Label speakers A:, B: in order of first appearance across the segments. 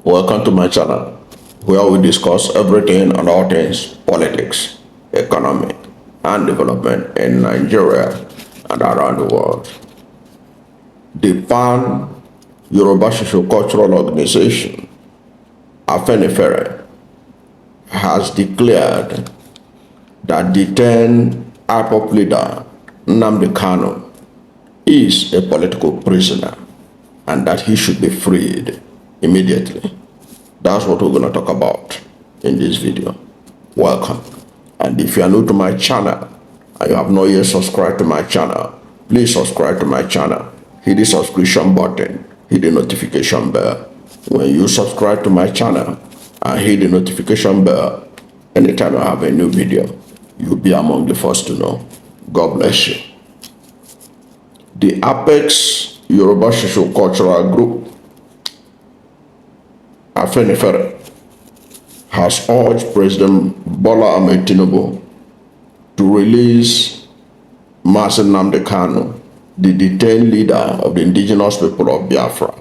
A: Welcome to my channel, where we discuss everything and all things politics, economic, and development in Nigeria and around the world. The Pan-Yoruba socio-cultural organization, Afenifere, has declared that detained IPOB leader Nnamdi Kanu is a political prisoner and that he should be freed immediately. That's what we're going to talk about in this video. Welcome. And if you are new to my channel and you have not yet subscribed to my channel, please subscribe to my channel. Hit the subscription button, hit the notification bell. When you subscribe to my channel and hit the notification bell, anytime I have a new video, you'll be among the first to know. God bless you. The Apex Yoruba socio-cultural group, Afenifere, has urged President Bola Ahmed Tinubu to release Mazi Nnamdi Kanu, the detained leader of the Indigenous People of Biafra,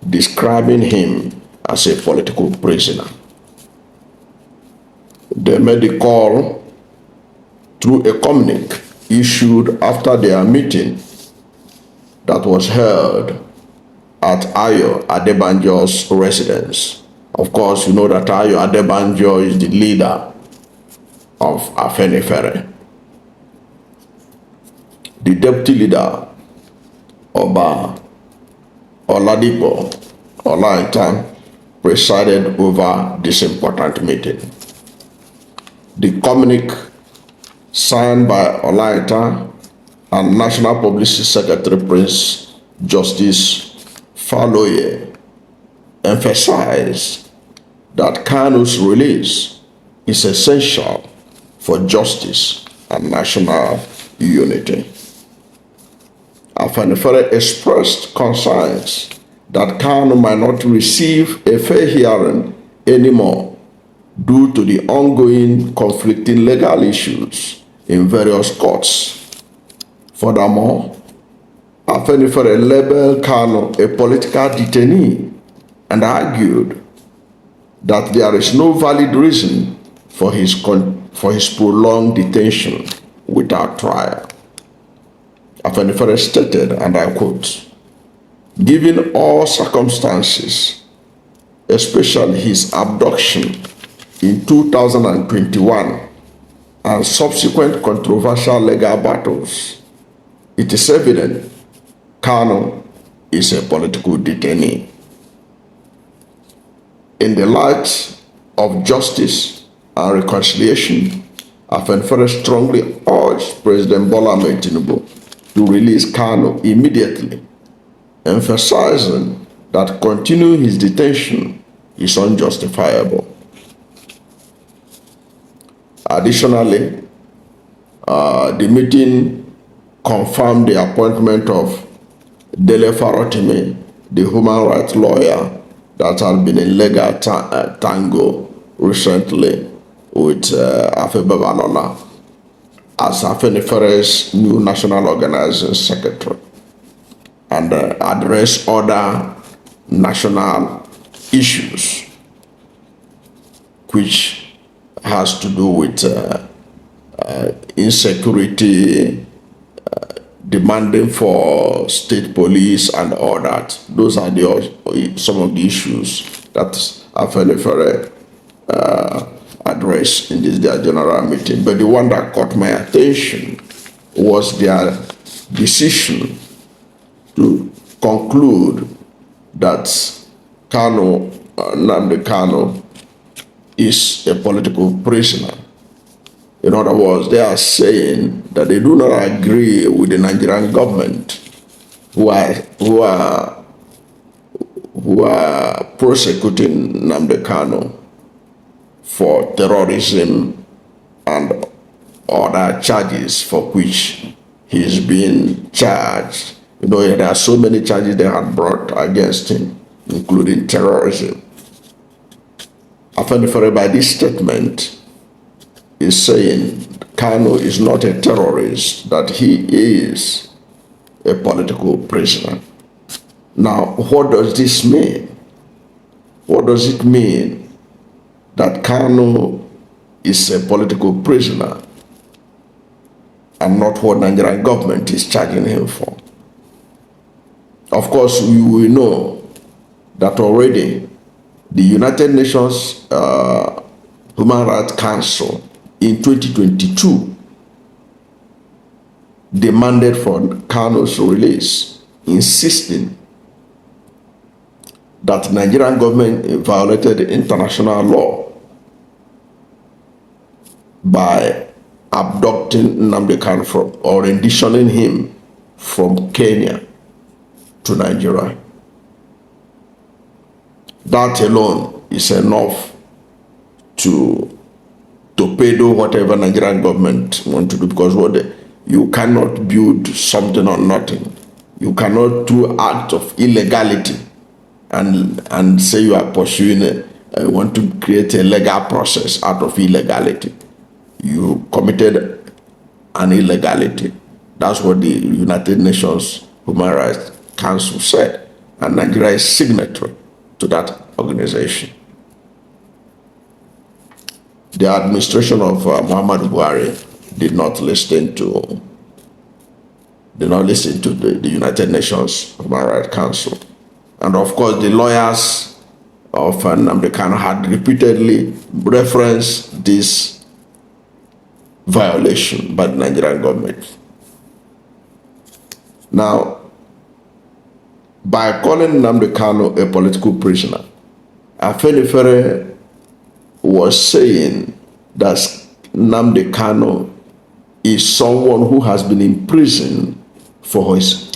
A: describing him as a political prisoner. They made the call through a communique issued after their meeting that was held at Ayo Adebanjo's residence. Of course, you know that Ayo Adebanjo is the leader of Afenifere. The deputy leader, Oba Oladipo Olaitan, presided over this important meeting. The communique signed by Olaitan and National Publicity Secretary Prince Justice Faloye emphasized that Kanu's release is essential for justice and national unity. Afenifere expressed concerns that Kanu might not receive a fair hearing anymore due to the ongoing conflicting legal issues in various courts. Furthermore, Afenifere labeled Kanu a political detainee and argued that there is no valid reason for his prolonged detention without trial. Afenifere stated, and I quote, "Given all circumstances, especially his abduction in 2021 and subsequent controversial legal battles, it is evident Kanu is a political detainee. In the light of justice and reconciliation, Afenifere strongly urged President Bola Ahmed Tinubu to release Kanu immediately, emphasizing that continuing his detention is unjustifiable." Additionally, the meeting confirmed the appointment of Dele Farotimi, the human rights lawyer that had been in legal tango recently with Afebabalola, as Afenifere's new national organizing secretary, and address other national issues which has to do with insecurity, demanding for state police and all that. Those are some of the issues that Afenifere addressed in their general meeting. But the one that caught my attention was their decision to conclude that Nnamdi Kanu is a political prisoner. In other words, they are saying that they do not agree with the Nigerian government who are prosecuting Nnamdi Kanu for terrorism and other charges for which he is being charged. You know, there are so many charges they had brought against him, including terrorism. Afenifere, by this statement, is saying Kanu is not a terrorist, that he is a political prisoner. Now, what does this mean? What does it mean that Kanu is a political prisoner and not what Nigerian government is charging him for? Of course, you will know that already the United Nations Human Rights Council in 2022 demanded for Kanu's release, insisting that Nigerian government violated international law by abducting Nnamdi Kanu or renditioning him from Kenya to Nigeria. That alone is enough to torpedo whatever Nigerian government want to do, because you cannot build something on nothing. You cannot do acts of illegality and say you are pursuing want to create a legal process out of illegality. You committed an illegality. That's what the United Nations Human Rights Council said, and Nigeria is signatory to that organization. The administration of Muhammadu Buhari did not listen to the United Nations Human Rights Council. And of course, the lawyers of Nnamdi Kanu had repeatedly referenced this violation by the Nigerian government. Now, by calling Nnamdi Kanu a political prisoner, Afenifere was saying that Nnamdi Kanu is someone who has been imprisoned for his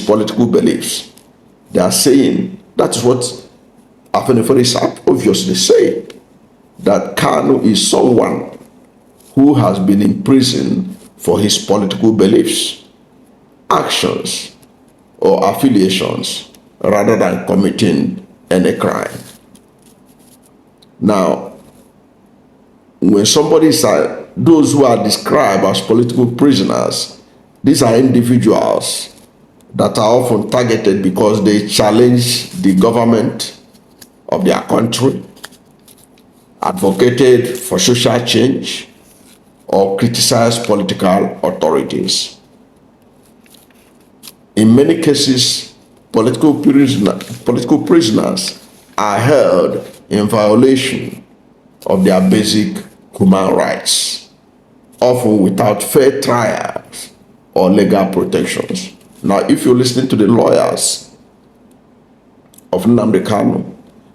A: political beliefs. They are saying, that is what Afenifere is obviously saying, that Kanu is someone who has been imprisoned for his political beliefs, actions, or affiliations, rather than committing any crime. Now, when somebody says, those who are described as political prisoners, these are individuals that are often targeted because they challenge the government of their country, advocated for social change, or criticize political authorities. In many cases, political prisoners are held in violation of their basic human rights, often without fair trials or legal protections. Now, if you listen to the lawyers of Nnamdi Kanu,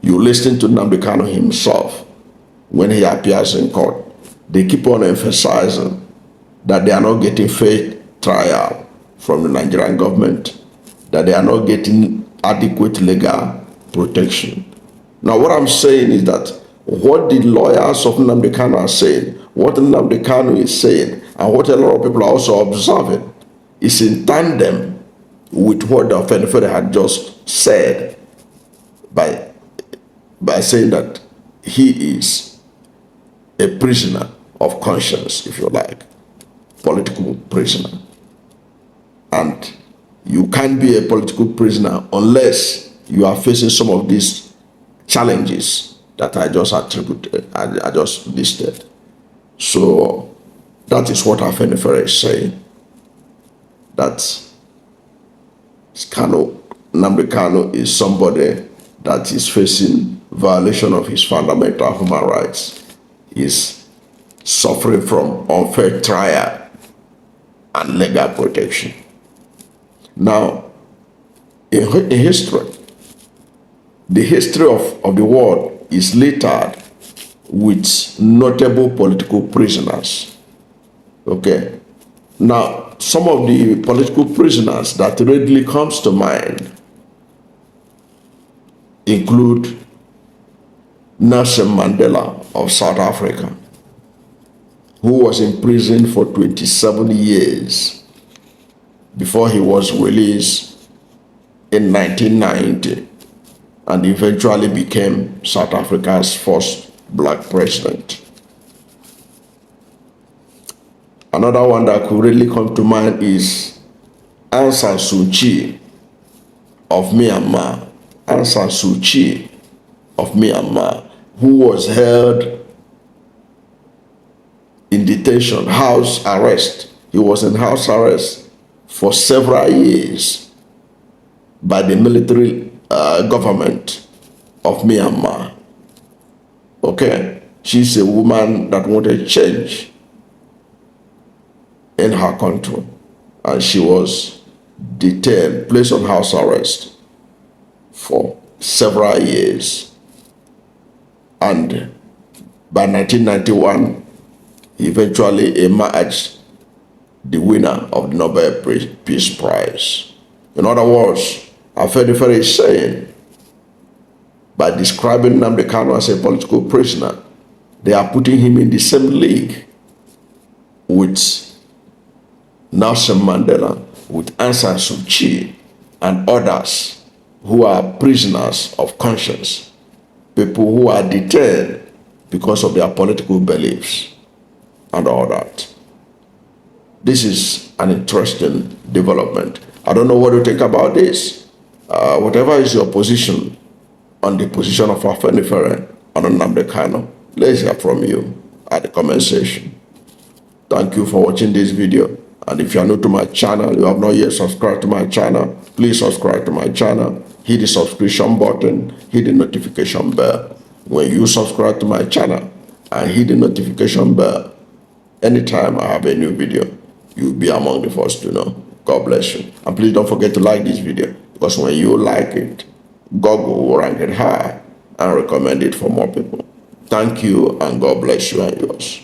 A: you listen to Nnamdi Kanu himself when he appears in court, they keep on emphasizing that they are not getting fair trial from the Nigerian government, that they are not getting adequate legal protection. Now, what I'm saying is that what the lawyers of Nnamdi Kanu are saying, what Nnamdi Kanu is saying, and what a lot of people are also observing, is in tandem with what the Afenifere had just said by saying that he is a prisoner of conscience, if you like, political prisoner. And you can't be a political prisoner unless you are facing some of these challenges that I just listed. So that is what Afenifere is saying, that Nnamdi Kanu is somebody that is facing violation of his fundamental human rights, is suffering from unfair trial and legal protection. Now, in history, the history of the world is littered with notable political prisoners. Okay. Now, some of the political prisoners that readily comes to mind include Nelson Mandela of South Africa, who was in prison for 27 years before he was released in 1990 and eventually became South Africa's first black president. Another one that could really come to mind is Aung San Suu Kyi of Myanmar. Aung San Suu Kyi of Myanmar, who was held in detention, house arrest. He was in house arrest for several years by the military government of Myanmar. Okay? She's a woman that wanted change in her country, and she was detained, placed on house arrest for several years. And by 1991, he eventually emerged the winner of the Nobel Peace Prize. In other words, Afenifere is saying, by describing Nnamdi Kanu as a political prisoner, they are putting him in the same league with Nelson Mandela, with Aung San Suu Kyi, and others who are prisoners of conscience, people who are detained because of their political beliefs and all that. This is an interesting development. I don't know what you think about this. Whatever is your position on the position of Afenifere on Nnamdi Kanu, let's hear from you at the comment section. Thank you for watching this video. And if you are new to my channel, you have not yet subscribed to my channel, please subscribe to my channel, hit the subscription button, hit the notification bell. When you subscribe to my channel and hit the notification bell, anytime I have a new video, you'll be among the first to know. God bless you. And please don't forget to like this video, because when you like it, Google will rank it high and recommend it for more people. Thank you, and God bless you and yours.